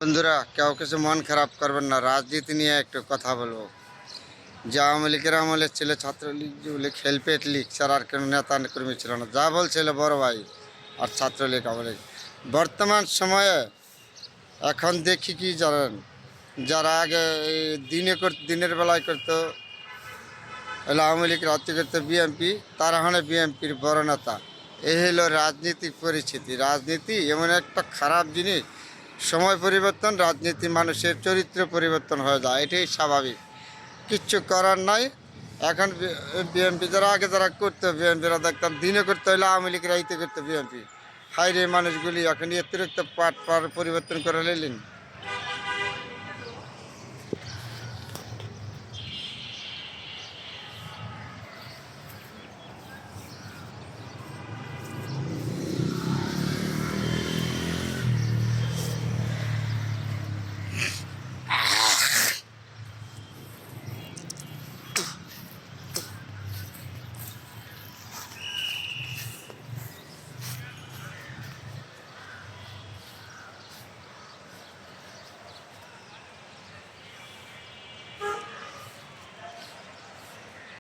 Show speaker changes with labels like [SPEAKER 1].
[SPEAKER 1] বন্ধুরা, কেউ কিছু মন খারাপ করবেন না। রাজনীতি নিয়ে একটু কথা বলবো। যে আওয়ামী লীগের আমলে ছিল ছাত্রলীগ, যুবলীগ, হেলপেট লীগ ছাড়া আর কোনো নেতা কর্মী ছিল না। যা বলছিল বড় ভাই আর ছাত্রলীগ আওয়ামী লীগ। বর্তমান সময়ে এখন দেখি কি জানেন, যারা আগে এই দিনের বেলায় করতো হলো আওয়ামী লীগ, রাত্রি করতো বিএনপি, তারা হলে বিএনপির বড় নেতা। এই হলো রাজনীতিক পরিস্থিতি। রাজনীতি এমন একটা খারাপ জিনিস, সময় পরিবর্তন, রাজনীতি মানুষের চরিত্র পরিবর্তন হয়ে যায়, এটাই স্বাভাবিক, কিচ্ছু করার নাই। এখন বিএনপি যারা করতো, বিএনপিরা দেখতাম দিনে করতে হলে আওয়ামী লীগ রাইতে করতো বিএনপি। হাই রে মানুষগুলি এখন অতিরিক্ত পাট পরিবর্তন করে নিলেন।